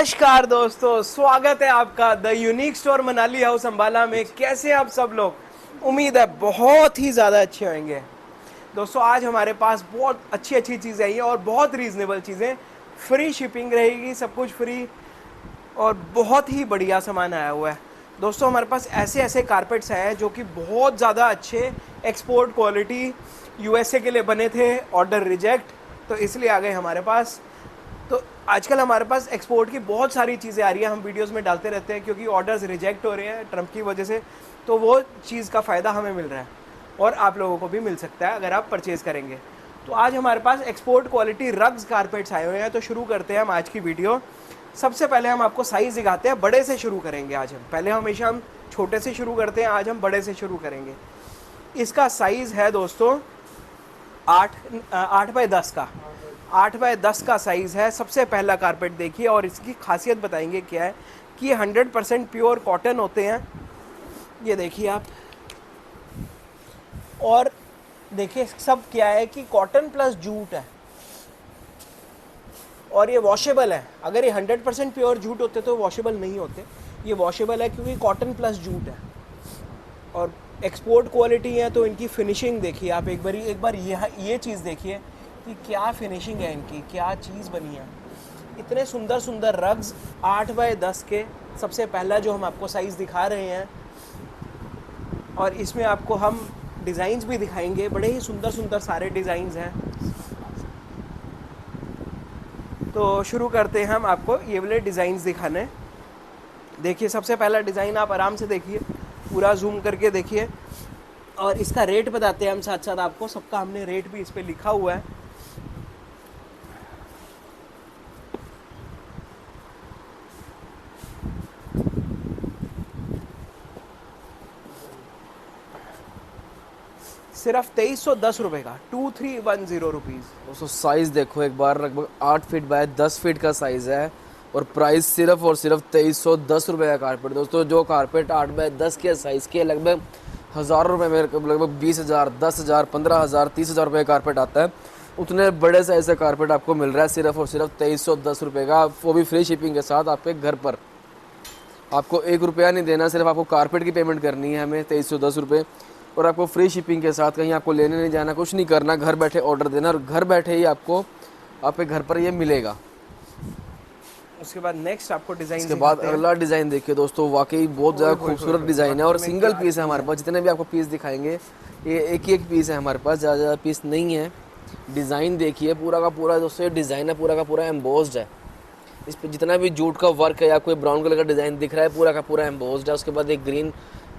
नमस्कार दोस्तों, स्वागत है आपका the unique store Manali house Ambala में। कैसे हैं आप सब लोग? उम्मीद है बहुत ही ज़्यादा अच्छे होंगे। दोस्तों आज हमारे पास बहुत अच्छी अच्छी चीज़ें आई हैं और बहुत रीज़नेबल चीज़ें। फ्री शिपिंग रहेगी, सब कुछ फ्री और बहुत ही बढ़िया सामान आया हुआ है। दोस्तों हमारे पास ऐसे ऐसे कारपेट्स आए हैं जो कि बहुत ज़्यादा अच्छे, एक्सपोर्ट क्वालिटी, यूएसए के लिए बने थे, ऑर्डर रिजेक्ट, तो इसलिए आ गए हमारे पास। तो आजकल हमारे पास एक्सपोर्ट की बहुत सारी चीज़ें आ रही हैं, हम वीडियोस में डालते रहते हैं क्योंकि ऑर्डर्स रिजेक्ट हो रहे हैं ट्रम्प की वजह से। तो वो चीज़ का फ़ायदा हमें मिल रहा है और आप लोगों को भी मिल सकता है अगर आप परचेज़ करेंगे। तो आज हमारे पास एक्सपोर्ट क्वालिटी रग्स कारपेट्स आए हुए हैं। तो शुरू करते हैं हम आज की वीडियो। सबसे पहले हम आपको साइज़ दिखाते हैं, बड़े से शुरू करेंगे आज हम। पहले हमेशा हम छोटे से शुरू करते हैं, आज हम बड़े से शुरू करेंगे। इसका साइज़ है दोस्तों 8x10 का। 8x10 का साइज़ है। सबसे पहला कारपेट देखिए और इसकी खासियत बताएंगे क्या है कि ये 100% प्योर कॉटन होते हैं। ये देखिए आप, और देखिए सब क्या है कि कॉटन प्लस जूट है और ये वॉशेबल है। अगर ये 100% प्योर जूट होते तो वॉशेबल नहीं होते। ये वॉशेबल है क्योंकि कॉटन प्लस जूट है और एक्सपोर्ट क्वालिटी है। तो इनकी फिनिशिंग देखिए आप, एक बार ये चीज़ देखिए कि क्या फिनिशिंग है इनकी, क्या चीज़ बनी है। इतने सुंदर सुंदर रग्स 8x10 के। सबसे पहला जो हम आपको साइज़ दिखा रहे हैं और इसमें आपको हम डिज़ाइंस भी दिखाएंगे। बड़े ही सुंदर सुंदर सारे डिज़ाइंस हैं। तो शुरू करते हैं हम आपको ये वाले डिज़ाइंस दिखाने। देखिए सबसे पहला डिज़ाइन आप आराम से देखिए, पूरा जूम करके देखिए और इसका रेट बताते हैं हम साथ साथ आपको। सबका हमने रेट भी इस पर लिखा हुआ है। सिर्फ 2310 रुपये का, 2310 रुपीज़। दोस्तों साइज़ देखो एक बार, लगभग 8 फीट बाय 10 फीट का साइज़ है और प्राइस सिर्फ और सिर्फ 2310 रुपये का कारपेट। दोस्तों जो कारपेट 8x10 के साइज़ के लगभग हज़ारों रुपये में, लगभग 20,000, 10,000, 15,000, 30,000 रुपये का कारपेट आता है, उतने बड़े साइज़ का कारपेट आपको मिल रहा है सिर्फ और सिर्फ 2310 रुपये का, वो भी फ्री शिपिंग के साथ आपके घर पर। आपको 1 रुपया नहीं देना, सिर्फ आपको कारपेट की पेमेंट करनी है हमें 2310 रुपये और आपको फ्री शिपिंग के साथ। कहीं आपको लेने नहीं जाना, कुछ नहीं करना, घर बैठे ऑर्डर देना और घर बैठे ही आपको आपके घर पर ये मिलेगा। उसके बाद नेक्स्ट आपको डिज़ाइन, इसके बाद अगला डिज़ाइन देखिए दोस्तों, वाकई बहुत ज़्यादा खूबसूरत डिज़ाइन है और सिंगल पीस है हमारे पास। जितने भी आपको पीस दिखाएंगे ये एक ही एक पीस है हमारे पास, ज़्यादा पीस नहीं है। डिज़ाइन देखिए पूरा का पूरा दोस्तों, ये डिज़ाइन है पूरा का पूरा एम्बोस्ड है। इस पर जितना भी जूट का वर्क है या कोई ब्राउन कलर का डिज़ाइन दिख रहा है, पूरा का पूरा एम्बोस्ड है। उसके बाद एक ग्रीन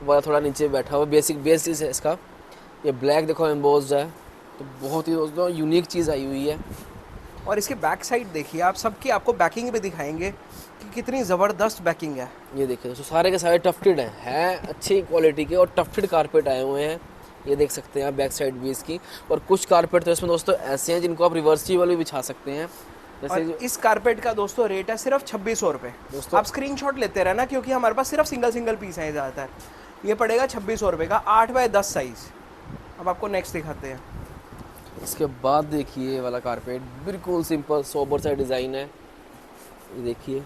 वाला थोड़ा नीचे बैठा हुआ बेसिक बेसिस है इसका। ये ब्लैक देखो एम्बोस्ड है। तो बहुत ही दोस्तों यूनिक चीज़ आई हुई है। और इसके बैक साइड देखिए आप, सबकी आपको बैकिंग भी दिखाएंगे कि कितनी ज़बरदस्त बैकिंग है। ये देखिए दोस्तों सारे के सारे टफ्टेड हैं अच्छी क्वालिटी के और टफ्टेड कारपेट आए हुए हैं। ये देख सकते हैं आप बैक साइड भी इसकी। और कुछ कारपेट तो इसमें दोस्तों ऐसे हैं जिनको आप रिवर्सिबल भी बिछा सकते हैं। और इस कारपेट का दोस्तों रेट है सिर्फ 2600 रुपये। दोस्तों आप स्क्रीनशॉट लेते रहना क्योंकि हमारे पास सिर्फ सिंगल पीस है ज़्यादातर। ये पड़ेगा 2600 रुपये का, 8x10 साइज़। अब आपको नेक्स्ट दिखाते हैं। इसके बाद देखिए ये वाला कारपेट बिल्कुल सिंपल सोबर सा डिज़ाइन है। ये देखिए,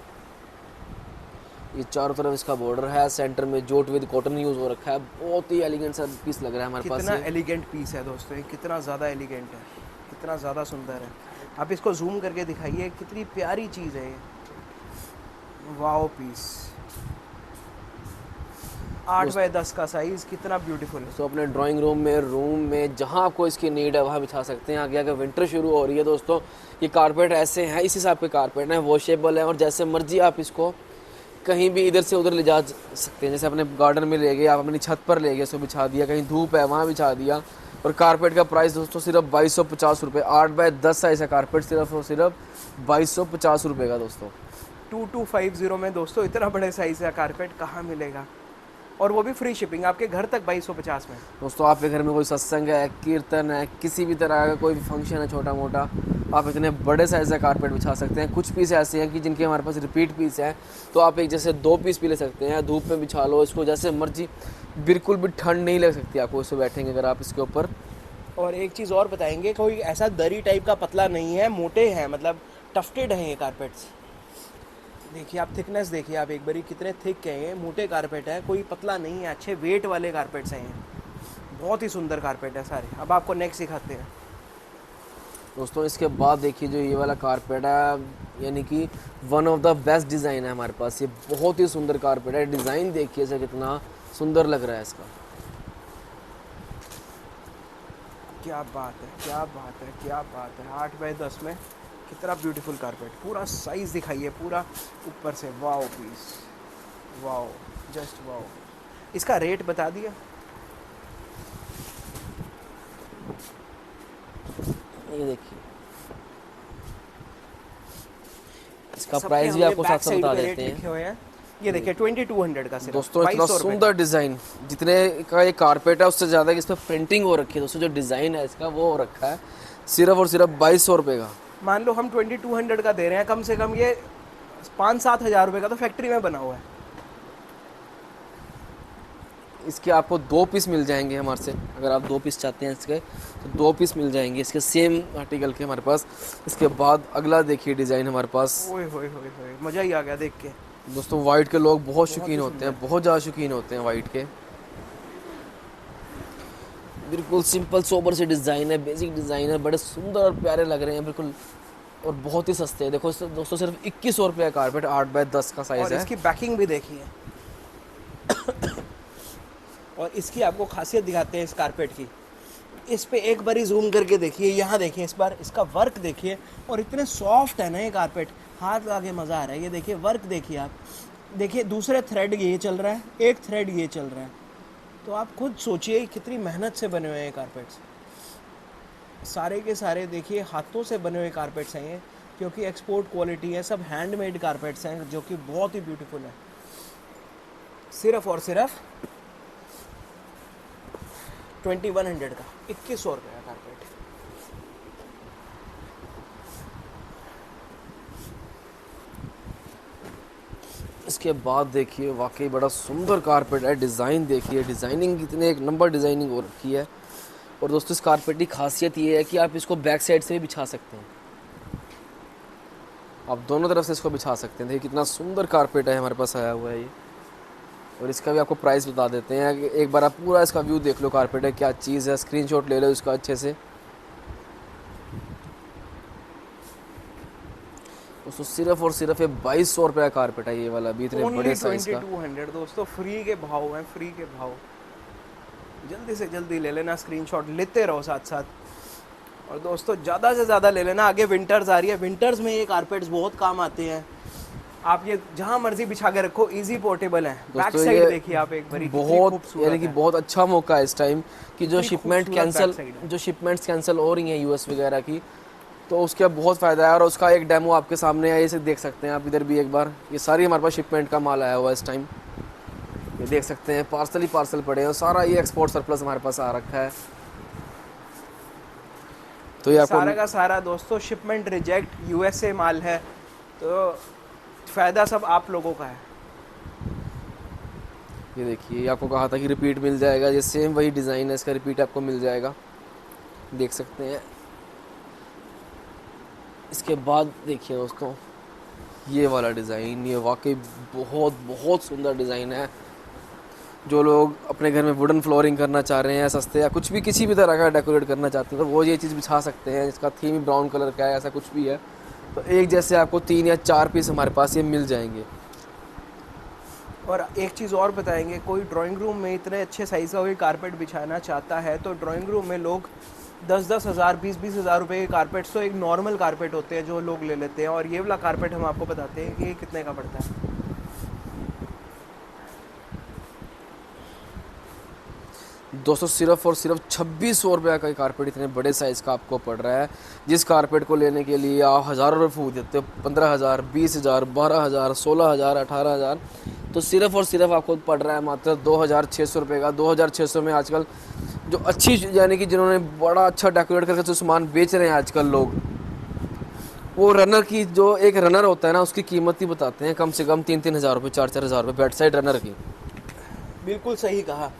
ये चारों तरफ इसका बॉर्डर है, सेंटर में जोट विद कॉटन यूज़ हो रखा है। बहुत ही एलिगेंट सा पीस लग रहा है हमारे पास। कितना एलिगेंट पीस है दोस्तों, ये कितना ज़्यादा एलिगेंट है, कितना ज़्यादा सुंदर है। आप इसको जूम करके दिखाइए, कितनी प्यारी चीज़ है ये। वाओ पीस 8x10 का साइज़, कितना ब्यूटीफुल है। तो अपने ड्राइंग रूम में जहाँ आपको इसकी नीड है वहाँ बिछा सकते हैं। आगे आगे विंटर शुरू हो रही है दोस्तों, ये कारपेट ऐसे हैं, इस हिसाब के कारपेट हैं, वॉशेबल है और जैसे मर्जी आप इसको कहीं भी इधर से उधर ले जा सकते हैं। जैसे अपने गार्डन में ले गए, आप अपनी छत पर ले गए, इसको बिछा दिया, कहीं धूप है वहाँ बिछा दिया। और कारपेट का प्राइस दोस्तों सिर्फ 2250 रुपये। 8x10 साइज़ का कारपेट सिर्फ और सिर्फ 2250 रुपये का दोस्तों। 2250 में दोस्तों इतना बड़े साइज़ का कारपेट कहाँ मिलेगा, और वो भी फ्री शिपिंग आपके घर तक 2250 में। दोस्तों आपके घर में कोई सत्संग है, कीर्तन है, किसी भी तरह का कोई भी फंक्शन है छोटा मोटा, आप इतने बड़े साइज़ का कारपेट बिछा सकते हैं। कुछ पीस ऐसे हैं कि जिनके हमारे पास रिपीट पीस हैं, तो आप एक जैसे 2 पीस भी ले सकते हैं, धूप में बिछा लो इसको जैसे मर्जी, बिल्कुल भी ठंड नहीं लग सकती आपको इसको बैठेंगे अगर आप इसके ऊपर। और एक चीज़ और बताएंगे, कोई ऐसा दरी टाइप का पतला नहीं है, मोटे हैं, मतलब टफ्टेड हैं ये कारपेट्स। देखिए आप थिकनेस देखिए आप एक बारी, कितने थिक के हैं, मोटे कारपेट है, कोई पतला नहीं है, अच्छे वेट वाले कारपेट्स हैं ये। बहुत ही सुंदर कारपेट है सारे। अब आपको नेक्स्ट दिखाते हैं। दोस्तों इसके बाद देखिए जो ये वाला कारपेट है, यानी कि one of the best design है हमारे पास। ये बहुत ही सुंदर कारपेट है। डिज़ाइन देखिए इसे, कितना सुंदर लग रहा है इसका। क्या बात है, क्या बात है, क्या बात है। 8x10 में कितना ब्यूटीफुल कारपेट। पूरा साइज दिखाइए पूरा ऊपर से। Wow piece, wow, just wow. इसका रेट बता दिया। ये देखिए, इसका सबके प्राइस भी हमने आपको बैक साथ साथ साइड बता पे देते रेट लिखे हैं। हुए हैं। ये देखिए 2200 का सिर्फ। दोस्तों इतना 2200 रुपए सुंदर डिज़ाइन, जितने का ये कारपेट है उससे ज़्यादा कि इस पर प्रिंटिंग हो रखी है। दोस्तों जो डिज़ाइन है इसका वो हो रखा है सिर्फ और सिर्फ 2200 रुपये का। मान लो हम 2200 का दे रहे हैं, कम से कम ये 5-7 हज़ार रुपये का तो फैक्ट्री में बना हुआ है। इसके आपको 2 पीस मिल जाएंगे हमारे से। अगर आप 2 पीस चाहते हैं इसके तो 2 पीस मिल जाएंगे इसके सेम आर्टिकल के हमारे पास। इसके बाद अगला देखिए डिज़ाइन हमारे पास। ओए होए होए होए, मज़ा ही आ गया देख के। दोस्तों वाइट के लोग बहुत शौकीन ही होते हैं, बहुत ज़्यादा शौकीन होते हैं वाइट के। बिल्कुल सिंपल सोबर से डिज़ाइन है, बेसिक डिज़ाइन है, बड़े सुंदर और प्यारे लग रहे हैं बिल्कुल, और बहुत ही सस्ते हैं। देखो दोस्तों सिर्फ 2100 रुपये का कारपेट, 8x10 का और साइज़ है। इसकी बैकिंग भी देखिए। और इसकी आपको खासियत दिखाते हैं इस कारपेट की। इस पे एक बारी जूम करके देखिए, यहाँ देखिए इस बार इसका वर्क देखिए। और इतने सॉफ्ट है ना ये कारपेट, हाथ लगा के मज़ा आ रहा है। ये देखिए वर्क देखिए आप, देखिए दूसरे थ्रेड ये चल रहा है, एक थ्रेड ये चल रहा है। तो आप खुद सोचिए कितनी मेहनत से बने हुए हैं ये कारपेट्स। सारे के सारे देखिए हाथों से बने हुए कारपेट्स हैं ये, क्योंकि एक्सपोर्ट क्वालिटी है, सब हैंडमेड कारपेट्स हैं जो कि बहुत ही ब्यूटीफुल है। सिर्फ और सिर्फ 2100 का, 2100 रुपये का कारपेट। इसके बाद देखिए वाकई बड़ा सुंदर कारपेट है। डिज़ाइन देखिए, डिज़ाइनिंग कितने एक नंबर डिज़ाइनिंग हो रखी है। और दोस्तों इस कारपेट की खासियत ये है कि आप इसको बैक साइड से भी बिछा सकते हैं, आप दोनों तरफ से इसको बिछा सकते हैं। देखिए कितना सुंदर कारपेट है हमारे पास आया हुआ है ये। और इसका भी आपको प्राइस बता देते हैं। एक बार आप पूरा इसका व्यू देख लो, कारपेट है क्या चीज़ है, स्क्रीनशॉट ले लो इसका अच्छे से। दोस्तों सिर्फ और सिर्फ ये 2200 रुपये का कारपेट है ये वाला भी, इतने बड़े साइज का। 2200 दोस्तों, फ्री के भाव हैं, फ्री के भाव। जल्दी से जल्दी ले लेना, स्क्रीनशॉट लेते रहो साथ साथ। और दोस्तों ज़्यादा से ज़्यादा ले लेना, आगे विंटर्स आ रही है, विंटर्स में ये कारपेट्स बहुत काम आते हैं। आप ये जहाँ मर्जी बिछा के रखो, इजी पोर्टेबल है। बैक साइड देखिए आप एक बारी, बहुत यानी कि बहुत अच्छा मौका है इस टाइम कि जो कितनी शिपमेंट्स कैंसिल हो रही हैं यूएस वगैरह की, तो उसका बहुत फ़ायदा है। और उसका एक डेमो आपके सामने है, इसे देख सकते हैं आप इधर भी एक बार। ये सारी हमारे पास शिपमेंट का माल आया हुआ है इस टाइम, ये देख सकते हैं पार्सल ही पार्सल पड़े हैं। सारा ये एक्सपोर्ट सरप्लस हमारे पास आ रखा है। तो ये आपको सारा का सारा दोस्तों शिपमेंट रिजेक्ट यूएसए माल है, तो फ़ायदा सब आप लोगों का है। ये देखिए आपको कहा था कि रिपीट मिल जाएगा, ये सेम वही डिज़ाइन है, इसका रिपीट आपको मिल जाएगा, देख सकते हैं। इसके बाद देखिए दोस्तों ये वाला डिज़ाइन, ये वाकई बहुत बहुत सुंदर डिज़ाइन है। जो लोग अपने घर में वुडन फ्लोरिंग करना चाह रहे हैं सस्ते, या कुछ भी किसी भी तरह का डेकोरेट करना चाहते हैं, तो वो ये चीज़ बिछा सकते हैं। इसका थीम ब्राउन कलर का है, ऐसा कुछ भी है, तो एक जैसे आपको 3 या 4 पीस हमारे पास ये मिल जाएंगे। और एक चीज़ और बताएंगे, कोई ड्राइंग रूम में इतने अच्छे साइज़ का कोई कारपेट बिछाना चाहता है, तो ड्राइंग रूम में लोग 10-10 हज़ार, 20-20 हज़ार रुपये के कारपेट्स तो एक नॉर्मल कारपेट होते हैं जो लोग ले लेते हैं। और ये वाला कारपेट हम आपको बताते हैं कि ये कितने का पड़ता है। दोस्तों सिर्फ और सिर्फ 2600 रुपये का कारपेट इतने बड़े साइज़ का आपको पड़ रहा है। जिस कारपेट को लेने के लिए आप हज़ारों रुपये फूक देते हो, 15,000, 20,000, 12,000, 16,000, 18,000, तो सिर्फ और सिर्फ आपको पड़ रहा है मात्र 2,600 रुपये का। 2,600 में आजकल जो अच्छी यानी कि जिन्होंने बड़ा अच्छा डेकोरेट करके जो सामान बेच रहे हैं आजकल लोग, वो रनर की जो एक रनर होता है ना, उसकी कीमत ही बताते हैं, कम से कम 3-3 हज़ार रुपये, 4-4 हज़ार रुपये बेड साइड रनर की। बिल्कुल सही कहा।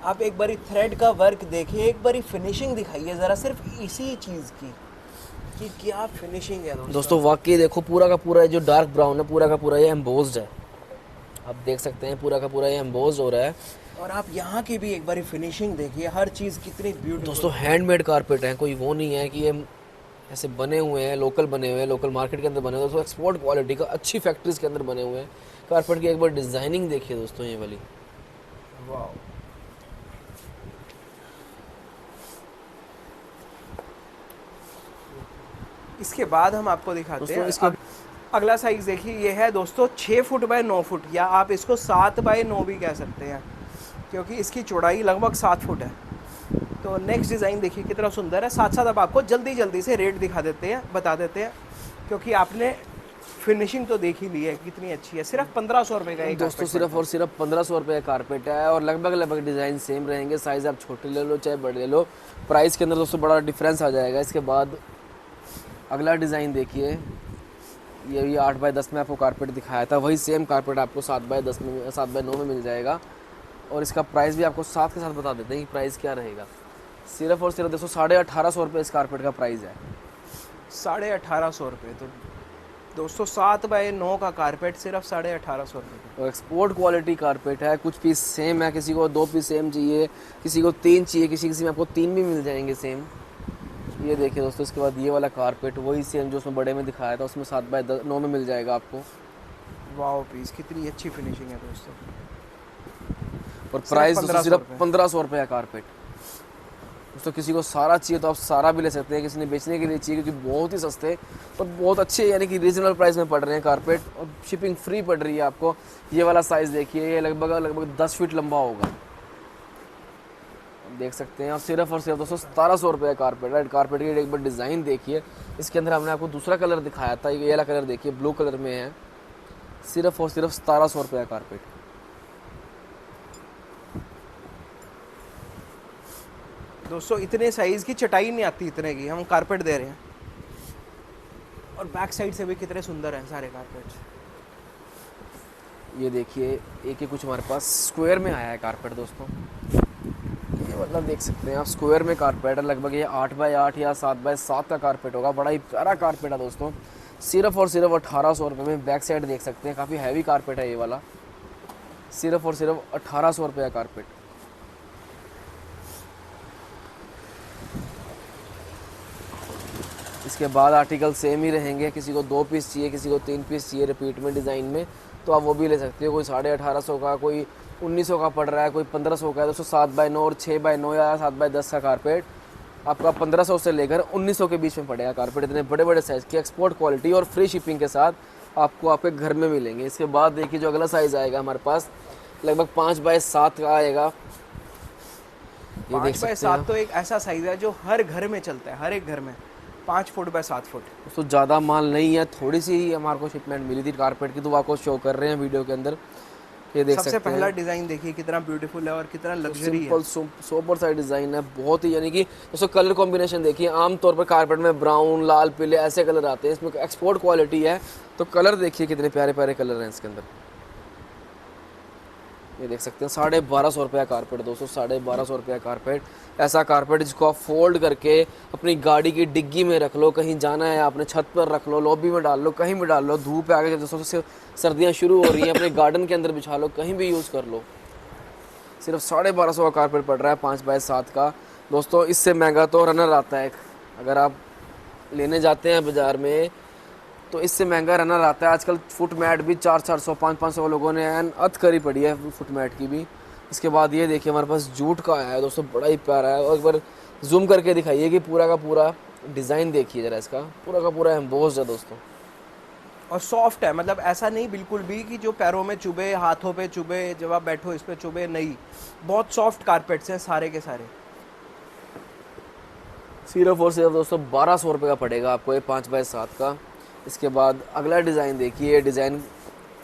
आप एक बारी थ्रेड का वर्क देखिए, एक बारी फिनिशिंग दिखाइए ज़रा सिर्फ इसी चीज़ की। कि क्या फिनिशिंग है दोस्तों वाकई देखो पूरा का पूरा जो डार्क ब्राउन है पूरा का पूरा ये एम्बोज्ड है, आप देख सकते हैं पूरा का पूरा ये एम्बोज हो रहा है। और आप यहाँ की भी एक बार फिनिशिंग देखिए, हर चीज़ कितनी ब्यूटीफुल। दोस्तों हैंडमेड कारपेट हैं, कोई वो नहीं है कि ये ऐसे बने हुए हैं, लोकल बने हुए हैं, लोकल मार्केट के अंदर बने हुए हैं। दोस्तों एक्सपोर्ट क्वालिटी का अच्छी फैक्ट्रीज के अंदर बने हुए हैं कारपेट की। एक बार डिज़ाइनिंग देखिए दोस्तों ये वाली, वाह। इसके बाद हम आपको दिखाते हैं इसका अगला साइज देखिए, ये है दोस्तों 6 फुट बाय 9 फुट, या आप इसको 7 बाय 9 भी कह सकते हैं, क्योंकि इसकी चौड़ाई लगभग 7 फुट है। तो नेक्स्ट डिज़ाइन देखिए कितना सुंदर है। साथ साथ अब आपको जल्दी जल्दी से रेट दिखा देते हैं, बता देते हैं, क्योंकि आपने फिनिशिंग तो देख ही ली है कितनी अच्छी है। सिर्फ 1500 रुपये का एक दोस्तों सिर्फ और सिर्फ 1500 रुपये का कारपेट है, और लगभग लगभग डिज़ाइन सेम रहेंगे। साइज़ आप छोटे ले लो चाहे बड़े ले लो, प्राइस के अंदर दोस्तों बड़ा डिफरेंस आ जाएगा। इसके बाद अगला डिज़ाइन देखिए, ये 8 बाय 10 में आपको कारपेट दिखाया था, वही सेम कारपेट आपको 7 बाय 10 में 7 बाय 9 में मिल जाएगा। और इसका प्राइस भी आपको साथ के साथ बता देते हैं कि प्राइस क्या रहेगा। सिर्फ और सिर्फ दोस्तों 1850 रुपये इस कारपेट का प्राइस है। 1850 रुपये। तो दोस्तों 7 बाय 9 का कारपेट सिर्फ 1850 रुपये का। और एक्सपोर्ट क्वालिटी कारपेट है, कुछ पीस सेम है, किसी को 2 पीस सेम चाहिए, किसी को 3 चाहिए, किसी में आपको 3 भी मिल जाएंगे सेम। ये देखिए दोस्तों, इसके बाद ये वाला कारपेट वही सेम जो उसमें बड़े में दिखाया था, उसमें 7 बाय 9 में मिल जाएगा आपको। वाओ पीस, कितनी अच्छी फिनिशिंग है दोस्तों। और प्राइस दोस्तों सिर्फ 1500 रुपये का कारपेट। दोस्तों किसी को सारा चाहिए तो आप सारा भी ले सकते हैं, किसी ने बेचने के लिए चाहिए, क्योंकि बहुत ही सस्ते और बहुत अच्छे यानी कि रीजनेबल प्राइस में पड़ रहे हैं कारपेट, और शिपिंग फ्री पड़ रही है आपको। ये वाला साइज़ देखिए, ये लगभग 10 फीट लंबा होगा, देख सकते हैं आप। सिर्फ और सिर्फ दोस्तों 1700 रुपये का कारपेट है। कारपेट की एक बार डिज़ाइन देखिए, इसके अंदर हमने आपको दूसरा कलर दिखाया था, ये वाला कलर देखिए ब्लू कलर में है। सिर्फ और सिर्फ 1700 रुपये का कारपेट। दोस्तों इतने साइज़ की चटाई नहीं आती, इतने की हम कारपेट दे रहे हैं। और बैक साइड से भी कितने सुंदर हैं सारे कारपेट। ये देखिए एक ही कुछ हमारे पास स्क्वायर में आया है कारपेट दोस्तों, मतलब देख सकते हैं आप स्क्वायर में कारपेट है। लगभग ये 8 बाय 8 या 7 बाय 7 का कारपेट होगा। बड़ा ही प्यारा कारपेट है दोस्तों, सिर्फ और सिर्फ 1800 रुपये में। बैक साइड देख सकते हैं, काफ़ी हैवी कारपेट है ये वाला। सिर्फ और सिर्फ 1800 रुपये का कारपेट। इसके बाद आर्टिकल सेम ही रहेंगे, किसी को 2 पीस चाहिए, किसी को 3 पीस चाहिए रिपीट में डिज़ाइन में, तो आप वो भी ले सकते हो। कोई 1850 का, कोई 1900 का पड़ रहा है, कोई 1500 का है। दोस्तों 7 बाय 9 और 6 बाय 9 या 7 बाय 10 का कारपेट आपका 1500 से लेकर 1900 के बीच में पड़ेगा। कारपेट इतने बड़े बड़े साइज़ की एक्सपोर्ट क्वालिटी और फ्री शिपिंग के साथ आपको आपके घर में मिलेंगे। इसके बाद देखिए जो अगला साइज़ आएगा हमारे पास, लगभग 5 बाय 7 का आएगा। 5 बाय 7 तो एक ऐसा साइज़ है जो हर घर में चलता है, हर एक घर में। 5 फुट बाय 7 फुट। तो ज़्यादा माल नहीं है, थोड़ी सी ही हमारे को शिपमेंट मिली थी कारपेट की, तो आपको शो कर रहे हैं वीडियो के अंदर। ये देख सकते हैं। सबसे पहला डिज़ाइन देखिए कितना ब्यूटीफुल है और कितना लग्जरी है। सोबर साइड डिज़ाइन है बहुत ही, यानी कि दोस्तों कलर कॉम्बिनेशन देखिए। आमतौर पर कारपेट में ब्राउन, लाल, पीले ऐसे कलर आते हैं, इसमें एक्सपोर्ट क्वालिटी है, तो कलर देखिए कितने प्यारे प्यारे कलर हैं इसके अंदर। ये देख सकते हैं 1250 रुपये का कारपेट दोस्तों, 1250 रुपये का कारपेट। ऐसा कारपेट जिसको आप फोल्ड करके अपनी गाड़ी की डिग्गी में रख लो, कहीं जाना है आपने छत पर रख लो, लॉबी में डाल लो, कहीं भी डाल लो। धूप आ गई दोस्तों, सर्दियाँ शुरू हो रही हैं, अपने गार्डन के अंदर बिछा लो, कहीं भी यूज़ कर लो। सिर्फ 1250 का कारपेट पड़ रहा है 5 बाय 7 का दोस्तों। इससे महंगा तो रनर आता है, अगर आप लेने जाते हैं बाज़ार में तो इससे महंगा रनर आता है। आजकल फुट मैट भी 400-400, 500-500 लोगों ने अत करी पड़ी है फुट मैट की भी। इसके बाद ये देखिए हमारे पास जूट का आया है दोस्तों, बड़ा ही प्यारा है। और एक बार जूम करके दिखाइए कि पूरा का पूरा डिज़ाइन देखिए ज़रा, इसका पूरा का पूरा एम्बोस्ड है दोस्तों। और सॉफ्ट है, मतलब ऐसा नहीं बिल्कुल भी कि जो पैरों में चुभे, हाथों पे चुभे, जब आप बैठो इस पे चुभे, नहीं। बहुत सॉफ्ट कारपेट्स हैं सारे के सारे। सिर्फ और सिर्फ दोस्तों 1200 रुपये का पड़ेगा आपको ये 5 बाय 7 का। इसके बाद अगला डिज़ाइन देखिए, ये डिज़ाइन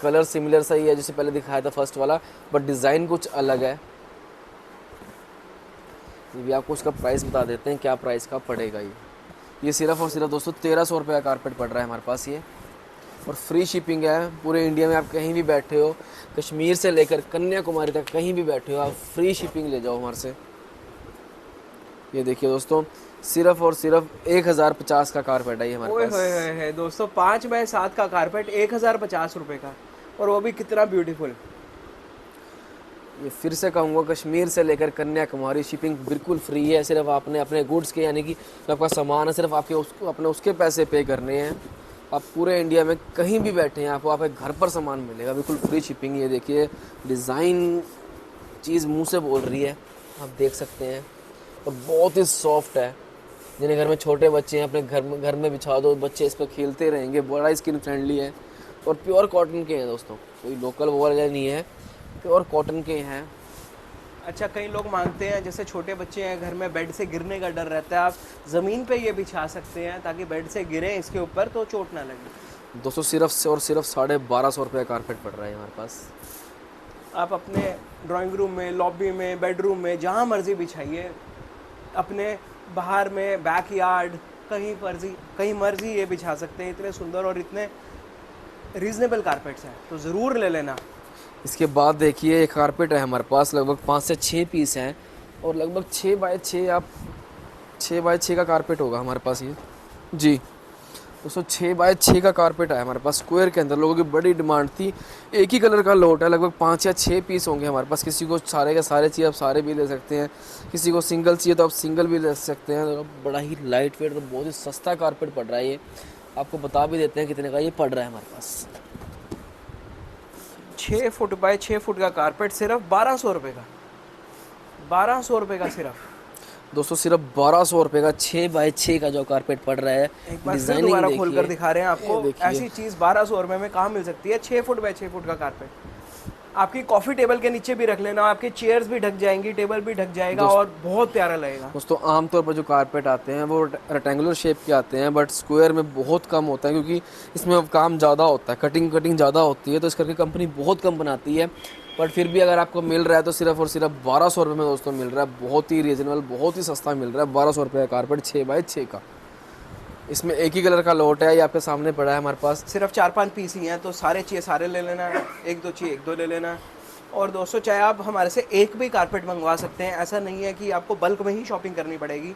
कलर सिमिलर सा ही है जैसे पहले दिखाया था फर्स्ट वाला, बट डिज़ाइन कुछ अलग है। ये भी आपको उसका प्राइस बता देते हैं क्या प्राइस का पड़ेगा। ये सिर्फ और सिर्फ दोस्तों 1300 रुपये का कारपेट पड़ रहा है हमारे पास ये, और फ्री शिपिंग है पूरे इंडिया में। आप कहीं भी बैठे हो, कश्मीर से लेकर कन्याकुमारी तक कहीं भी बैठे हो, आप फ्री शिपिंग ले जाओ हमारे से। ये देखिए दोस्तों सिर्फ और सिर्फ 1050 का कारपेट है ये हमारे ओए पास। होए होए है दोस्तों, 5x7 का कारपेट 1050 रुपये का, और वो भी कितना ब्यूटीफुल। ये फिर से कहूँगा, कश्मीर से लेकर कन्याकुमारी शिपिंग बिल्कुल फ्री है। सिर्फ आपने अपने गुड्स के यानी कि जो आपका सामान है सिर्फ आपके उसको अपने उसके पैसे पे करने हैं। आप पूरे इंडिया में कहीं भी बैठे हैं आपको आपके घर पर सामान मिलेगा, बिल्कुल फ्री शिपिंग। ये देखिए डिज़ाइन चीज़ मुंह से बोल रही है, आप देख सकते हैं। और बहुत ही सॉफ्ट है, जिन्हें घर में छोटे बच्चे हैं अपने घर में बिछा दो, बच्चे इस पर खेलते रहेंगे। बड़ा स्किन फ्रेंडली है और प्योर कॉटन के हैं दोस्तों, कोई लोकल वो वाला नहीं है, प्योर कॉटन के हैं। अच्छा, कई लोग मांगते हैं जैसे छोटे बच्चे हैं घर में, बेड से गिरने का डर रहता है, आप ज़मीन पे ये बिछा सकते हैं ताकि बेड से गिरे इसके ऊपर तो चोट ना लगे। दोस्तों सिर्फ से और सिर्फ 1250 रुपये कारपेट पड़ रहा है हमारे पास। आप अपने ड्राइंग रूम में, लॉबी में, बेडरूम में, जहाँ मर्जी बिछाइए, अपने बाहर में, बैकयार्ड, कहीं मर्जी ये बिछा सकते हैं। इतने सुंदर और इतने रीजनेबल कारपेट्स हैं, तो ज़रूर ले लेना। इसके बाद देखिए एक कारपेट है हमारे पास, लगभग 5 से 6 पीस हैं और लगभग 6 बाय 6 का कारपेट होगा हमारे पास ये जी। दोस्तों 6 बाय 6 का कारपेट है हमारे पास स्क्वायर के अंदर। लोगों की बड़ी डिमांड थी, एक ही कलर का लोट है, लगभग 5 या 6 पीस होंगे हमारे पास। किसी को सारे के सारे चाहिए आप सारे भी ले सकते हैं, किसी को सिंगल चाहिए तो आप सिंगल भी ले सकते हैं। तो बड़ा ही लाइट वेट और बहुत ही सस्ता कारपेट पड़ रहा है ये। आपको बता भी देते हैं कितने का ये पड़ रहा है हमारे पास। 6 फुट बाय 6 फुट का कारपेट सिर्फ 1200 रुपये का, 1200 रुपये का सिर्फ। दोस्तों सिर्फ 1200 रुपये का 6 बाय 6 का जो कारपेट पड़ रहा है। एक बार फिर दोबारा खोल कर दिखा रहे हैं आपको, ऐसी चीज़ 1200 रुपये में कहाँ मिल सकती है। 6 फुट बाय 6 फुट का कारपेट आपकी कॉफ़ी टेबल के नीचे भी रख लेना, आपकी चेयर्स भी ढक जाएंगी, टेबल भी ढक जाएगा और बहुत प्यारा लगेगा। दोस्तों आमतौर पर जो कारपेट आते हैं वो रेक्टेंगुलर शेप के आते हैं, बट स्क्वायर में बहुत कम होता है क्योंकि इसमें काम ज़्यादा होता है, कटिंग ज़्यादा होती है, तो इस करके कंपनी बहुत कम बनाती है। बट फिर भी अगर आपको मिल रहा है तो सिर्फ और सिर्फ 1200 रुपये में दोस्तों मिल रहा है। बहुत ही रीजनेबल, बहुत ही सस्ता मिल रहा है। 1200 रुपये का कारपेट 6 बाय 6 का। इसमें एक ही कलर का लोट है, ये आपके सामने पड़ा है हमारे पास। सिर्फ 4-5 पीस ही हैं, तो सारे चाहिए सारे ले लेना, एक दो चाहिए एक दो ले लेना। और दोस्तों चाहे आप हमारे से एक भी कारपेट मंगवा सकते हैं, ऐसा नहीं है कि आपको बल्क में ही शॉपिंग करनी पड़ेगी।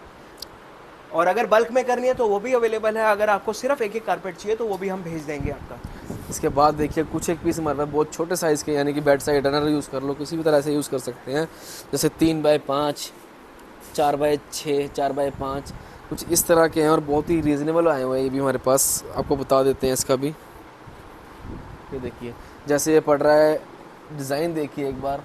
और अगर बल्क में करनी है तो वो भी अवेलेबल है। अगर आपको सिर्फ एक कारपेट चाहिए तो वो भी हम भेज देंगे आपका। इसके बाद देखिए कुछ एक पीस हमारे पास बहुत छोटे साइज़ के, यानी कि बेड साइड रनर यूज़ कर लो, किसी भी तरह से यूज़ कर सकते हैं, जैसे 3 बाय 5, 4 बाय 6, 4 बाय 5, कुछ इस तरह के हैं और बहुत ही रीज़नेबल आए हुए हैं ये भी हमारे पास। आपको बता देते हैं इसका भी। ये देखिए जैसे ये पड़ रहा है, डिज़ाइन देखिए एक बार,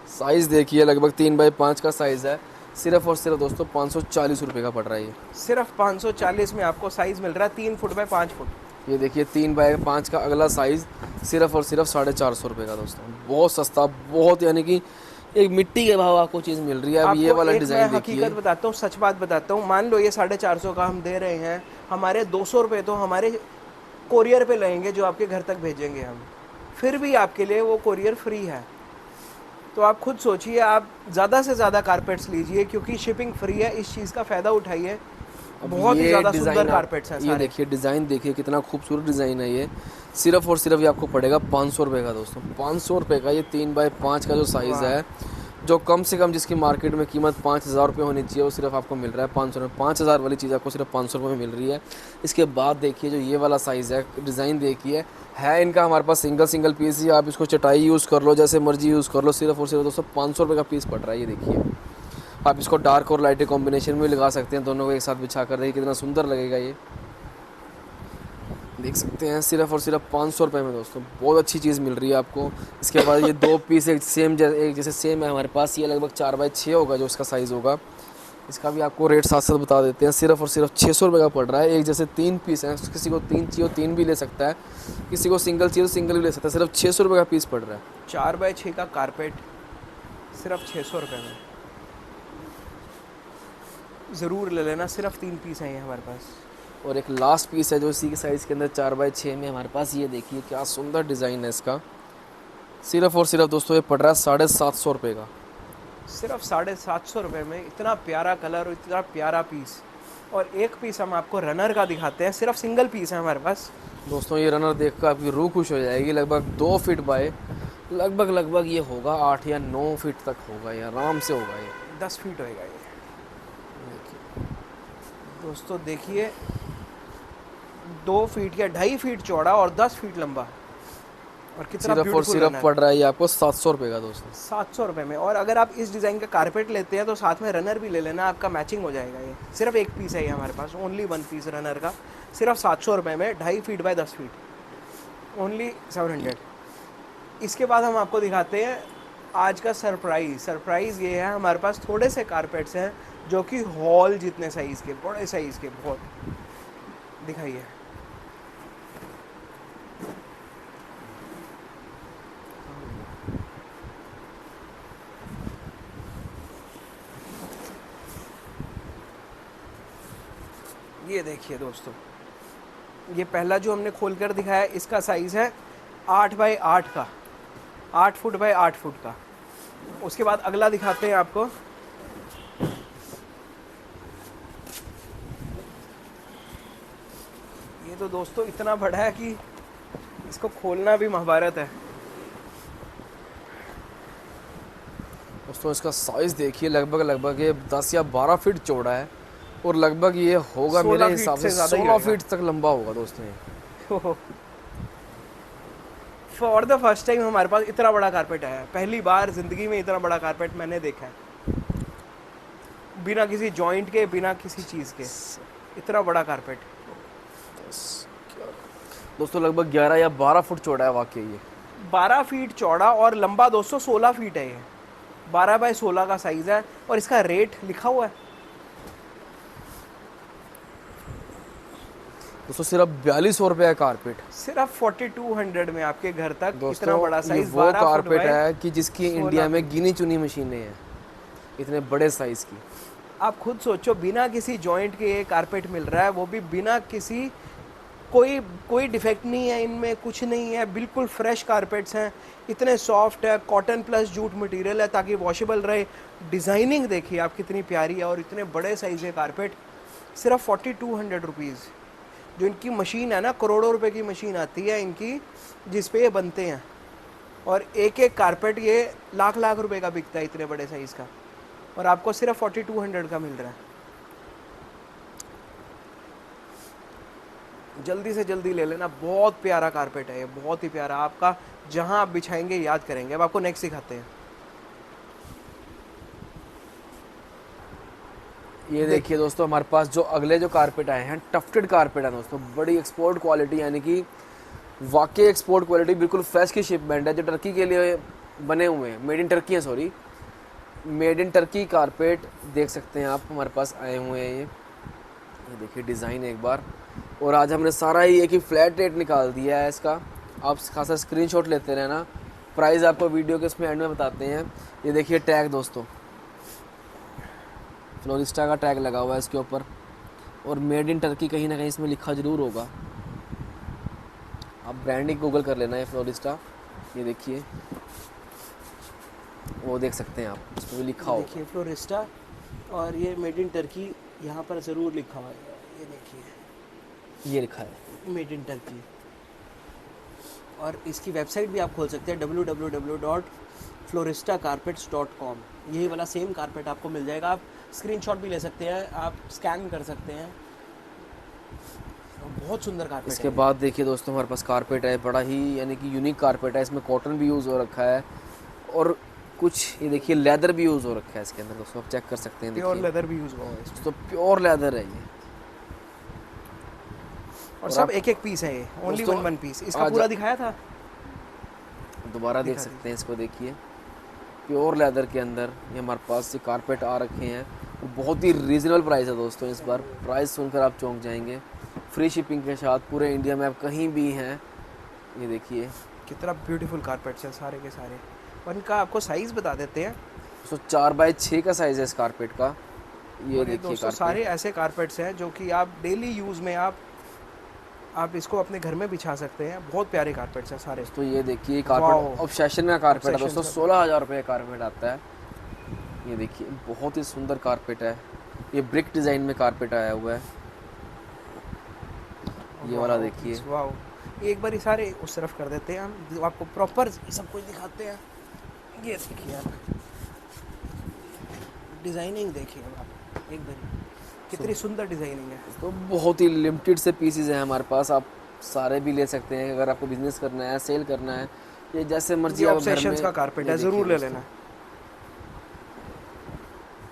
साइज़ देखिए, लगभग 3 बाय 5 का साइज़ है। सिर्फ और सिर्फ दोस्तों 540 रुपये का पड़ रहा है ये। सिर्फ 540 में आपको साइज़ मिल रहा है 3 फुट बाय 5 फुट। ये देखिए 3 बाय 5 का अगला साइज़ सिर्फ और सिर्फ 450 रुपये का दोस्तों। बहुत सस्ता, बहुत, यानी कि एक मिट्टी के भाव आपको चीज़ मिल रही है। अब ये वाला डिज़ाइन देखिए, हकीकत बताता हूँ, सच बात बताता हूँ। मान लो ये 450 का हम दे रहे हैं, हमारे 200 रुपये तो हमारे कोरियर पे लगेंगे जो आपके घर तक भेजेंगे हम, फिर भी आपके लिए वो कोरियर फ्री है। तो आप खुद सोचिए, आप ज़्यादा से ज़्यादा कारपेट्स लीजिए क्योंकि शिपिंग फ्री है, इस चीज़ का फ़ायदा उठाइए। बहुत ही ज़्यादा सुंदर कारपेट्स हैं ये देखिए डिज़ाइन देखिए, कितना खूबसूरत डिज़ाइन है ये। सिर्फ और सिर्फ ये आपको पड़ेगा 500 रुपये का दोस्तों। 500 रुपये का ये 3 बाय 5 का जो साइज़ है, जो कम से कम जिसकी मार्केट में कीमत 5000 रुपये होनी चाहिए, वो सिर्फ आपको मिल रहा है 500 रुपये। 5000 वाली चीज़ आपको सिर्फ 500 रुपये में मिल रही है। इसके बाद देखिए जो ये वाला साइज़ है, डिज़ाइन देखिए, है इनका हमारे पास सिंगल पीस ही, आप इसको चटाई यूज़ कर लो, जैसे मर्जी यूज़ कर लो। सिर्फ और सिर्फ दोस्तों 500 रुपये का पीस पड़ रहा है ये देखिए। आप इसको डार्क और लाइट कॉम्बिनेशन में लगा सकते हैं, दोनों को एक साथ बिछा कर, देखिए कितना सुंदर लगेगा ये, देख सकते हैं। सिर्फ और सिर्फ 500 रुपये में दोस्तों बहुत अच्छी चीज़ मिल रही है आपको। इसके बाद ये 2 पीस एक जैसे सेम है हमारे पास, ये लगभग 4 बाय 6 होगा जो इसका साइज़ होगा। इसका भी आपको रेट साथ साथ बता देते हैं। सिर्फ और सिर्फ 600 रुपये का पड़ रहा है। एक जैसे 3 पीस हैं, किसी को 3 चाहिए 3 भी ले सकता है, किसी को सिंगल चाहिए तो सिंगल भी ले सकता है। सिर्फ 600 रुपये का पीस पड़ रहा है। 4 बाय 6 का कारपेट सिर्फ 600 रुपये में, ज़रूर ले लेना। सिर्फ 3 पीस हैं ये हमारे पास। और एक लास्ट पीस है जो इसी के साइज़ के अंदर 4 बाय 6 में हमारे पास, ये देखिए क्या सुंदर डिज़ाइन है इसका। सिर्फ और सिर्फ दोस्तों ये पड़ रहा है 750 रुपये का। सिर्फ 750 रुपये में इतना प्यारा कलर और इतना प्यारा पीस। और एक पीस हम आपको रनर का दिखाते हैं, सिर्फ सिंगल पीस है हमारे पास। दोस्तों ये रनर देखकर आपकी रूह खुश हो जाएगी। लगभग 2 फीट बाय लगभग ये होगा 8 या 9 फीट तक होगा, ये आराम से होगा, ये 10 फीट होएगा ये। दोस्तों देखिए, 2 फीट या 2.5 फीट चौड़ा और 10 फीट लंबा, और कितना सिर्फ और ब्यूटीफुल सिर्फ रनर। पड़ रहा है ये आपको 700 रुपये का दोस्तों। 700 रुपये में। और अगर आप इस डिज़ाइन का कारपेट लेते हैं तो साथ में रनर भी ले लेना, आपका मैचिंग हो जाएगा। ये सिर्फ एक पीस है ये हमारे पास, ओनली 1 पीस रनर का, सिर्फ 700 रुपये में, 2.5 फीट बाय 10 फीट, ओनली 700। इसके बाद हम आपको दिखाते हैं आज का सरप्राइज़ ये है, हमारे पास थोड़े से कारपेट्स हैं जो कि हॉल जितने साइज़ के, बड़े साइज़ के, बहुत। दिखाइए। ये देखिए दोस्तों, ये पहला जो हमने खोल कर दिखाया, इसका साइज़ है 8 बाई 8 का, 8 फुट बाई 8 फुट का। उसके बाद अगला दिखाते हैं आपको। ये तो दोस्तों इतना बड़ा है कि इसको खोलना भी महाभारत है। दोस्तों इसका साइज़ देखिए, लगभग ये 10 या 12 फीट चौड़ा है, और लगभग ये होगा 16 मेरे फीट हिसाब से से ज़्यादा ही 16 होगा। फीट तक लंबा होगा दोस्तों ये। फॉर द फर्स्ट टाइम हमारे पास इतना बड़ा कारपेट आया है, पहली बार ज़िंदगी में इतना बड़ा कारपेट मैंने देखा है, बिना किसी जॉइंट के, बिना किसी चीज़ के, इतना बड़ा कारपेट। दोस्तों लगभग 11 या 12 फुट चौड़ा है वाकई ये। 12 फीट चौड़ा और लंबा दोस्तों 16 फीट है ये, 12 बाई 16 का साइज़ है, और इसका रेट लिखा हुआ है। दोस्तों सिर्फ 4200 रुपये का कारपेट। सिर्फ 4200 में आपके घर तक इतना दोस्तों बड़ा ये साइज़, वो 12 फुट कारपेट बाई है कि जिसकी 16 इंडिया में गिनी चुनी मशीनें हैं, इतने बड़े साइज़ की। आप खुद सोचो, बिना किसी जॉइंट के ये कारपेट मिल रहा है, वो भी बिना किसी कोई डिफेक्ट नहीं है इनमें, कुछ नहीं है, बिल्कुल फ्रेश कारपेट्स हैं, इतने सॉफ्ट है, कॉटन प्लस जूट मटेरियल है ताकि वॉशेबल रहे। डिज़ाइनिंग देखिए आप कितनी प्यारी है, और इतने बड़े साइज़ के कारपेट सिर्फ 4200 रुपीज़। जो इनकी मशीन है ना, करोड़ों रुपए की मशीन आती है इनकी, जिस पे ये बनते हैं, और एक एक कारपेट ये लाख लाख रुपए का बिकता है इतने बड़े साइज़ का, और आपको सिर्फ 4200 का मिल रहा है। जल्दी से जल्दी ले लेना, बहुत प्यारा कारपेट है ये, बहुत ही प्यारा। आपका जहां आप बिछाएंगे याद करेंगे। अब आपको नेक्स्ट दिखाते हैं। ये देखिए दोस्तों, हमारे पास जो अगले जो कारपेट आए हैं, टफ्टेड कारपेट है दोस्तों, बड़ी एक्सपोर्ट क्वालिटी, यानी कि वाकई एक्सपोर्ट क्वालिटी, बिल्कुल फ्रेश की शिपमेंट है, जो टर्की के लिए बने हुए हैं, मेड इन टर्की है, sorry, made in Turkey carpet देख सकते हैं आप, हमारे पास आए हुए हैं ये देखिए डिज़ाइन एक बार। और आज हमने सारा ही एक ही फ्लैट रेट निकाल दिया है इसका, आप खासा स्क्रीनशॉट लेते रहना, प्राइस आपको वीडियो के उसमें एंड में बताते हैं। ये देखिए टैग दोस्तों, फ्लोरिस्टा का टैग लगा हुआ है इसके ऊपर, और मेड इन टर्की कहीं ना कहीं इसमें लिखा ज़रूर होगा, आप ब्रांडिंग गूगल कर लेना है फ्लोरिस्टा। ये देखिए, वो देख सकते हैं आप, इसमें भी लिखा होगा। देखिए फ्लोरिस्टा, और ये मेड इन टर्की यहाँ पर ज़रूर लिखा हुआ है। ये देखिए, ये लिखा है मेड इन टर्की। और इसकी वेबसाइट भी आप खोल सकते हैं, www.floristacarpets.com। यही वाला सेम कारपेट आपको मिल जाएगा। आप स्क्रीनशॉट भी ले सकते हैं, आप स्कैन कर सकते हैं। बहुत सुंदर कारपेट इसके है। बाद देखिए दोस्तों, हमारे पास कारपेट है, बड़ा ही यानी कि यूनिक कारपेट है, इसमें कॉटन भी यूज़ हो रखा है, और कुछ ये देखिए लेदर भी यूज़ हो रखा है इसके अंदर दोस्तों, आप चेक कर सकते हैं। प्योर लेदर भी यूज़ हुआ है इसमें। तो प्योर लेदर है ये, और सब एक एक पीस है ये, ओनली दोस्तों, वन पीस। इसका आज पूरा दिखाया था, दोबारा देख सकते हैं इसको, देखिए प्योर लेदर के अंदर ये हमारे पास ये कारपेट आ रखे हैं, और बहुत ही रीज़नेबल प्राइस है दोस्तों। इस बार प्राइस सुनकर आप चौंक जाएंगे, फ्री शिपिंग के साथ पूरे इंडिया में आप कहीं भी हैं। ये देखिए कितना ब्यूटीफुल कारपेट्स है सारे के सारे। और इनका आपको साइज़ बता देते हैं। दोस्तों 4x6 का साइज़ है इस कारपेट का। ये और देखिए दोस्तों कारपेट, सारे ऐसे कारपेट्स हैं जो कि आप डेली यूज़ में आप इसको अपने घर में बिछा सकते हैं। बहुत प्यारे कारपेट्स हैं सारे। तो ये देखिए कारपेट ऑब्सेशन का कारपेट है Obsession दोस्तों, 16,000 रुपये का कारपेट आता है। ये देखिए बहुत ही सुंदर कारपेट है, ये ब्रिक डिज़ाइन में कारपेट आया हुआ है। ये वाला देखिए, वाओ, एक बार ये सारे उस तरफ कर देते हैं हम, आपको प्रॉपर सब कुछ दिखाते हैं। ये देखिए आप, डिज़ाइनिंग देखिए आप एक बार, कितनी सुंदर डिजाइनिंग है। तो बहुत ही लिमिटेड से पीसेज हैं हमारे पास, आप सारे भी ले सकते हैं अगर आपको बिजनेस करना है, सेल करना है, ये जैसे मर्जी ये आप घर ऑब्सेशंस में। का कारपेट ये है, देखिए जरूर ले दोस्तों, लेना।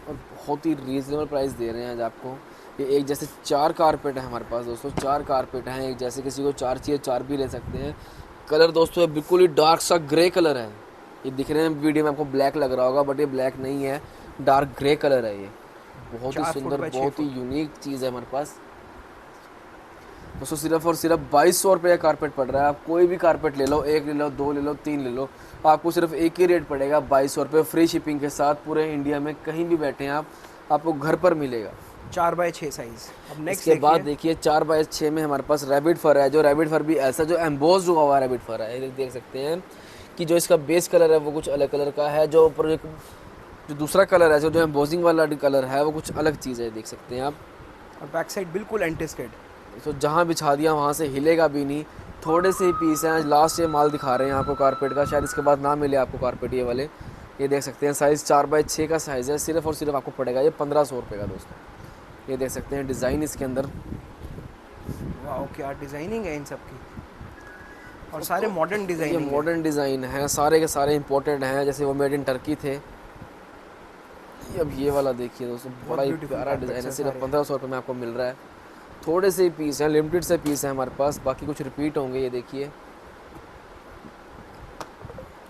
और बहुत ही रीजनेबल प्राइस दे रहे हैं आज आपको। ये एक जैसे 4 कारपेट है हमारे पास दोस्तों, 4 कारपेट हैं। एक जैसे किसी को 4 चाहिए 4 भी ले सकते हैं। कलर दोस्तों ये बिल्कुल ही डार्क सा ग्रे कलर है। ये दिख रहे हैं वीडियो में आपको ब्लैक लग रहा होगा, बट ये ब्लैक नहीं है, डार्क ग्रे कलर है ये। बहुत ही 4 फुट सुंदर, बाय 6 बहुत ही फुट। यूनिक चीज़ है हमारे पास दोस्तों। सिर्फ और सिर्फ 2200 रुपये का कारपेट पड़ रहा है। आप कोई भी कारपेट ले लो, 1 ले लो, 2 ले लो, 3 ले लो, आपको सिर्फ एक ही रेट पड़ेगा 2200 रुपये, फ्री शिपिंग के साथ। पूरे इंडिया में कहीं भी बैठे हैं आप, आपको घर पर मिलेगा। 4 बाय 6 साइज। अब नेक्स्ट इसके बाद देखिए 4 बाय 6 में हमारे पास रैबिट फर है। जो रैबिट फर भी ऐसा जो एम्बोज हुआ हुआ रैबिट फर है, ये देख सकते हैं कि जो इसका बेस कलर है वो कुछ अलग कलर का है, जो ऊपर जो दूसरा कलर है, जो एम्बोजिंग वाला कलर है, वो कुछ अलग चीज़ है, देख सकते हैं आप। और बैक साइड बिल्कुल एंटी स्किड। तो जहाँ बिछा दिया वहाँ से हिलेगा भी नहीं। थोड़े से ही पीस हैं, लास्ट ये माल दिखा रहे हैं आपको कारपेट का, शायद इसके बाद ना मिले आपको कारपेट ये वाले। ये देख सकते हैं साइज़ 4 बाय 6 का साइज़ है। सिर्फ और सिर्फ आपको पड़ेगा ये 1500 रुपये का दोस्तों। ये देख सकते हैं डिज़ाइन इसके अंदर, वाह क्या डिजाइनिंग है इन सब की, और सारे मॉडर्न ये डिजाइनिंग। मॉडर्न डिज़ाइन है, सारे के सारे इंपोर्टेड हैं, जैसे वो मेड इन टर्की थे। अब ये वाला देखिए दोस्तों, बड़ा ही beautiful प्यारा carpets डिज़ाइन है। हैं सिर्फ सारे। 1500 रुपये में आपको मिल रहा है। थोड़े से ही पीस हैं, लिमिटेड से पीस हैं हमारे पास, बाकी कुछ रिपीट होंगे। ये देखिए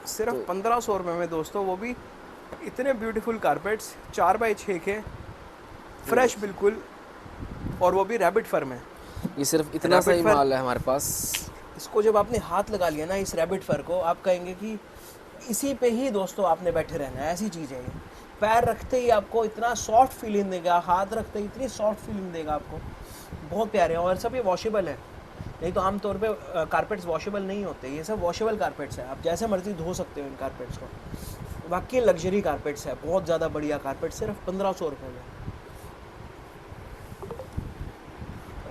सिर्फ 1500 रुपये में दोस्तों, वो भी इतने ब्यूटीफुल कारपेट्स 4 बाय 6 के, फ्रेश बिल्कुल, और वो भी रैबिट फर में। ये सिर्फ इतना सा ही Rabbit fur- माल है हमारे पास। इसको जब आपने हाथ लगा लिया ना इस रैबिट फर को, आप कहेंगे कि इसी पे ही दोस्तों आपने बैठे रहना है। ऐसी चीज़ है ये, पैर रखते ही आपको इतना सॉफ्ट फीलिंग देगा, हाथ रखते ही इतनी सॉफ्ट फीलिंग देगा आपको। बहुत प्यारे हैं, और सब ये वॉशेबल है। नहीं तो आमतौर पे कारपेट्स वॉशेबल नहीं होते, ये सब वॉशेबल कारपेट्स हैं। आप जैसे मर्जी धो सकते हो इन कारपेट्स को। वाकई लग्जरी कारपेट्स है, बहुत ज़्यादा बढ़िया कारपेट, सिर्फ 1500 रुपये में।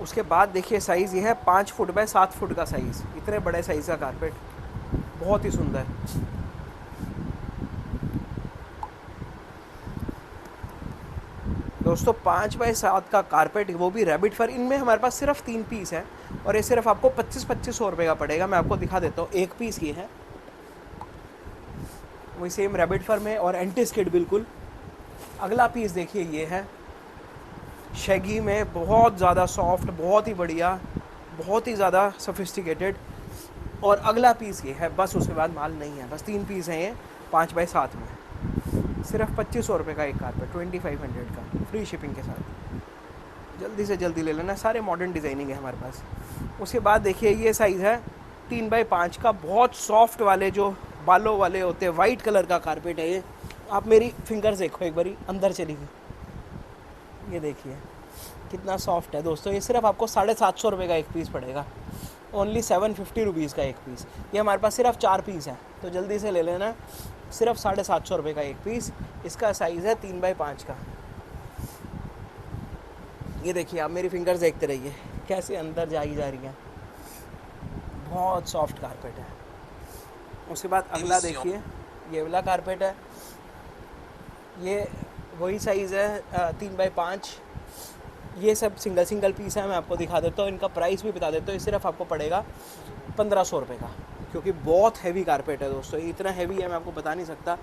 उसके बाद देखिए साइज़ ये है 5 फुट बाय 7 फुट का साइज़। इतने बड़े साइज़ का कारपेट, बहुत ही सुंदर। दोस्तों 5 बाय 7 का कारपेट, वो भी रैबिट फर। इनमें हमारे पास सिर्फ 3 पीस है, और ये सिर्फ आपको 2500 रुपये का पड़ेगा। मैं आपको दिखा देता हूँ, एक पीस ये है, वही सेम रैबिट फर में और एंटी स्किड बिल्कुल। अगला पीस देखिए ये है शैगी में, बहुत ज़्यादा सॉफ्ट, बहुत ही बढ़िया, बहुत ही ज़्यादा सोफिस्टिकेटेड। और अगला पीस ये है, बस उसके बाद माल नहीं है। बस 3 पीस हैं ये 5 बाय 7 में। सिर्फ 2500 रुपये का एक कारपेट, 2500 का, फ्री शिपिंग के साथ। जल्दी से जल्दी ले लेना, सारे मॉडर्न डिज़ाइनिंग है हमारे पास। उसके बाद देखिए ये साइज़ है 3 बाय 5 का, बहुत सॉफ्ट वाले जो बालों वाले होते हैं, वाइट कलर का कारपेट है ये। आप मेरी फिंगर्स देखो एक बारी, अंदर चली गई। ये देखिए कितना सॉफ्ट है दोस्तों। ये सिर्फ आपको 750 रुपये का एक पीस पड़ेगा, ओनली 750 रुपीज़ का एक पीस। ये हमारे पास सिर्फ 4 पीस हैं, तो जल्दी से ले लेना। सिर्फ 750 रुपये का एक पीस। इसका साइज़ है 3 बाय 5 का। ये देखिए, आप मेरी फिंगर्स देखते रहिए कैसे अंदर जा रही हैं। बहुत सॉफ्ट कारपेट है। उसके बाद अगला देखिए, ये वाला कारपेट है। ये वही साइज़ है 3 बाय 5। ये सब सिंगल सिंगल पीस है, मैं आपको दिखा देता हूँ। इनका प्राइस भी बता देता हूँ। ये सिर्फ आपको पड़ेगा 1500 रुपये का, क्योंकि बहुत हैवी कारपेट है दोस्तों। ये इतना हैवी है मैं आपको बता नहीं सकता,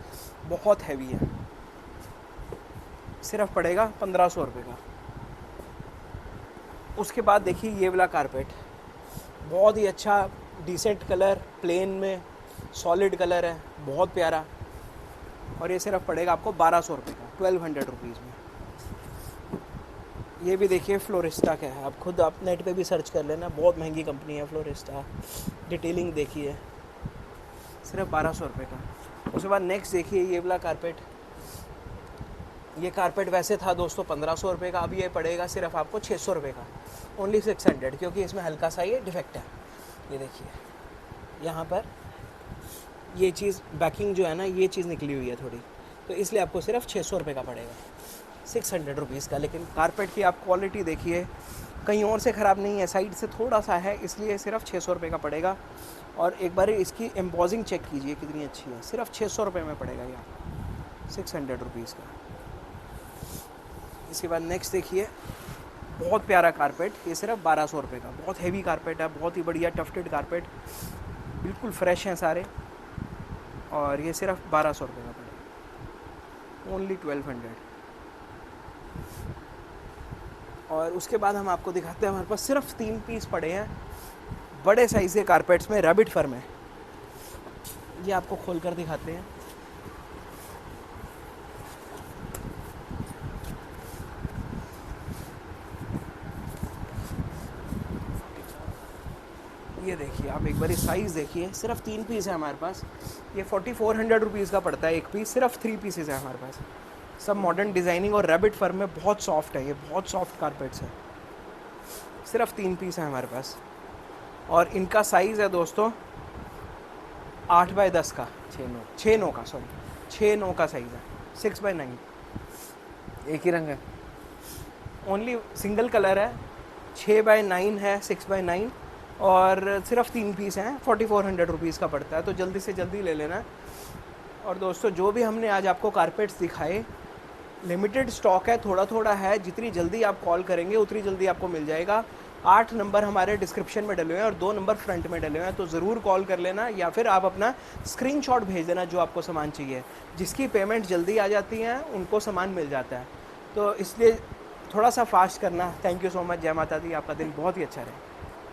बहुत हैवी है। सिर्फ पड़ेगा 1500 रुपये का। उसके बाद देखिए ये वाला कारपेट, बहुत ही अच्छा, डिसेंट कलर, प्लेन में सॉलिड कलर है, बहुत प्यारा। और ये सिर्फ पड़ेगा आपको 1200 रुपये का, 1200 रुपीज़ में। ये भी देखिए फ्लोरिस्टा का है, आप खुद आप नेट पे भी सर्च कर लेना, बहुत महंगी कंपनी है फ्लोरिस्टा। डिटेलिंग देखिए, सिर्फ 1200 रुपये का। उसके बाद नेक्स्ट देखिए ये वाला कारपेट। ये कारपेट वैसे था दोस्तों 1500 रुपये का, अभी ये पड़ेगा सिर्फ आपको 600 रुपये का, ओनली 600, क्योंकि इसमें हल्का सा ये डिफेक्ट है। ये देखिए यहाँ पर ये चीज़, बैकिंग जो है ना, ये चीज़ निकली हुई है थोड़ी, तो इसलिए आपको सिर्फ 600 रुपये का पड़ेगा, 600 रुपीज़ का। लेकिन कारपेट की आप क्वालिटी देखिए, कहीं और से ख़राब नहीं है, साइड से थोड़ा सा है, इसलिए सिर्फ 600 रुपये का पड़ेगा। और एक बार इसकी एम्बॉजिंग चेक कीजिए कितनी अच्छी है, सिर्फ 600 रुपये में पड़ेगा ये आपको, 600 रुपीज़ का। इसके बाद नेक्स्ट देखिए बहुत प्यारा कारपेट, ये सिर्फ 1200 रुपये का। बहुत हैवी कारपेट है, बहुत ही बढ़िया टफ्टेड कारपेट, बिल्कुल फ्रेश हैं सारे, और ये सिर्फ 1200 रुपये का पड़ेगा, ओनली 1200। और उसके बाद हम आपको दिखाते हैं, हमारे पास सिर्फ 3 पीस पड़े हैं बड़े साइज़ के कारपेट्स में, रैबिट फर में। ये आपको खोल कर दिखाते हैं। ये देखिए आप एक बार साइज़ देखिए, सिर्फ 3 पीस है हमारे पास। ये 4400 रुपीज़ का पड़ता है एक पीस, सिर्फ 3 पीसेज है हमारे पास। सब मॉडर्न डिज़ाइनिंग और रैबिट फर में, बहुत सॉफ्ट है ये, बहुत सॉफ्ट कारपेट्स है। सिर्फ 3 पीस है हमारे पास, और इनका साइज़ है दोस्तों 8x10 का, 6-9 का, सॉरी 6-9 का साइज़ है, 6x9। एक ही रंग है, ओनली सिंगल कलर है, 6x9 है, 6x9, और सिर्फ 3 पीस हैं, 4400 रुपीज़ का पड़ता है, तो जल्दी से जल्दी ले लेना। और दोस्तों जो भी हमने आज आपको कारपेट्स दिखाए, लिमिटेड स्टॉक है, थोड़ा थोड़ा है, जितनी जल्दी आप कॉल करेंगे उतनी जल्दी आपको मिल जाएगा। 8 नंबर हमारे डिस्क्रिप्शन में डले हुए हैं और 2 नंबर फ्रंट में डले हुए हैं, तो ज़रूर कॉल कर लेना, या फिर आप अपना स्क्रीनशॉट भेज देना जो आपको सामान चाहिए। जिसकी पेमेंट जल्दी आ जाती है उनको सामान मिल जाता है, तो इसलिए थोड़ा सा फास्ट करना। थैंक यू सो मच, जय माता दी, आपका दिन बहुत ही अच्छा रहे।